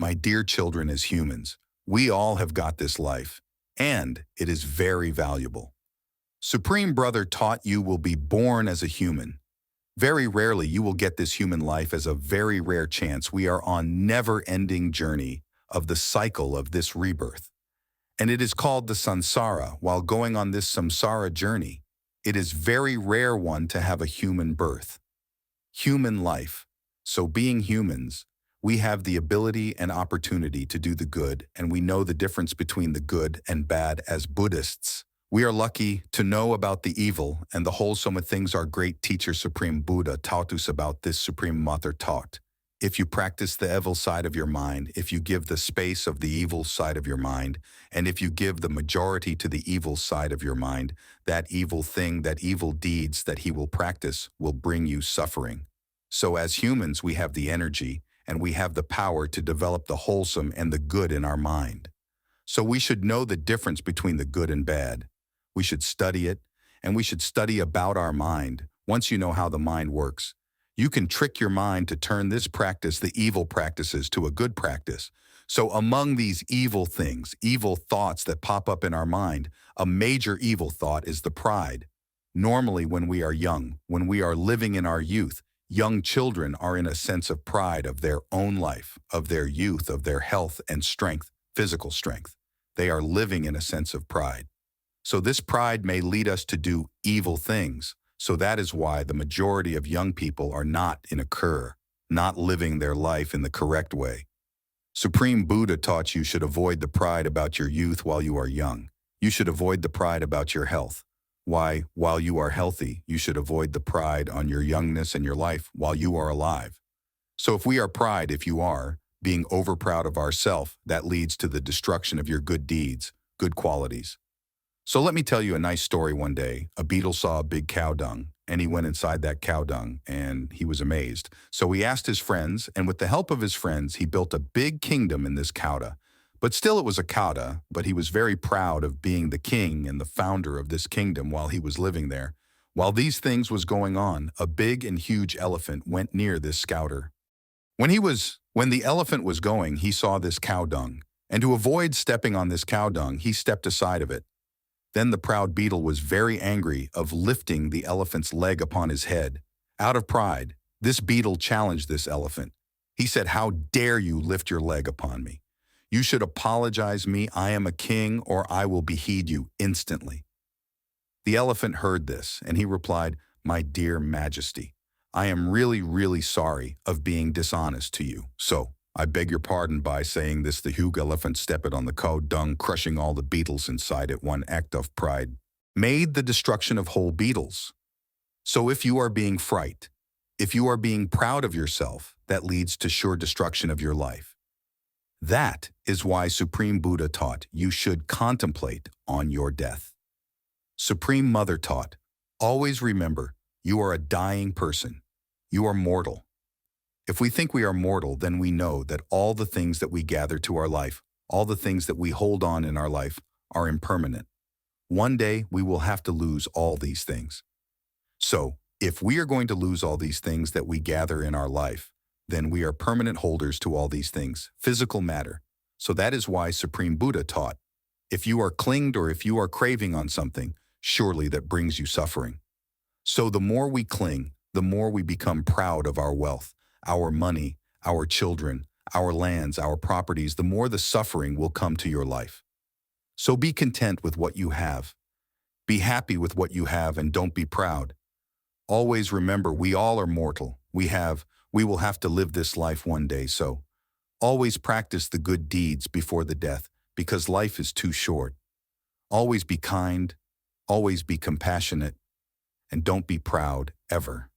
My dear children, as humans, we all have got this life, and it is very valuable. Supreme Brother taught you will be born as a human. Very rarely you will get this human life as a very rare chance. We are on never-ending journey of the cycle of this rebirth. And it is called the samsara. While going on this samsara journey, it is very rare one to have a human birth. Human life. So being humans, we have the ability and opportunity to do the good, and we know the difference between the good and bad as Buddhists. We are lucky to know about the evil and the wholesome things our great teacher Supreme Buddha taught us about. This Supreme Mother taught. If you practice the evil side of your mind, if you give the space of the evil side of your mind, and if you give the majority to the evil side of your mind, that evil thing, that evil deeds that he will practice will bring you suffering. So as humans, we have the energy and we have the power to develop the wholesome and the good in our mind. So we should know the difference between the good and bad. We should study it, and we should study about our mind. Once you know how the mind works, you can trick your mind to turn this practice, the evil practices, to a good practice. So among these evil things, evil thoughts that pop up in our mind, a major evil thought is the pride. Normally when we are young, when we are living in our youth, young children are in a sense of pride of their own life, of their youth, of their health and strength, physical strength. They are living in a sense of pride. So this pride may lead us to do evil things. So that is why the majority of young people are not in a cur, not living their life in the correct way. Supreme Buddha taught you should avoid the pride about your youth while you are young. You should avoid the pride about your health. Why, while you are healthy, you should avoid the pride on your youngness and your life while you are alive. So if we are pride, if you are, being overproud of ourself, that leads to the destruction of your good deeds, good qualities. So let me tell you a nice story. One day, a beetle saw a big cow dung, and he went inside that cow dung, and he was amazed. So he asked his friends, and with the help of his friends, he built a big kingdom in this cowda. But still it was a cowda, but he was very proud of being the king and the founder of this kingdom while he was living there. While these things was going on, a big and huge elephant went near this scouter. When the elephant was going, he saw this cow dung, and to avoid stepping on this cow dung, he stepped aside of it. Then the proud beetle was very angry of lifting the elephant's leg upon his head. Out of pride, this beetle challenged this elephant. He said, "How dare you lift your leg upon me? You should apologize me. I am a king, or I will behead you instantly." The elephant heard this, and he replied, "My dear Majesty, I am really, really sorry of being dishonest to you. So I beg your pardon by saying this." The huge elephant stepped on the cow dung, crushing all the beetles inside it. One act of pride made the destruction of whole beetles. So if you are being fright, if you are being proud of yourself, that leads to sure destruction of your life. That is why Supreme Buddha taught you should contemplate on your death. Supreme Mother taught, always remember, you are a dying person. You are mortal. If we think we are mortal, then we know that all the things that we gather to our life, all the things that we hold on in our life, are impermanent. One day, we will have to lose all these things. So, if we are going to lose all these things that we gather in our life, then we are permanent holders to all these things, physical matter. So that is why Supreme Buddha taught, if you are clinged or if you are craving on something, surely that brings you suffering. So the more we cling, the more we become proud of our wealth, our money, our children, our lands, our properties, the more the suffering will come to your life. So be content with what you have. Be happy with what you have and don't be proud. Always remember, we all are mortal. We will have to live this life one day, so always practice the good deeds before the death, because life is too short. Always be kind, always be compassionate, and don't be proud, ever.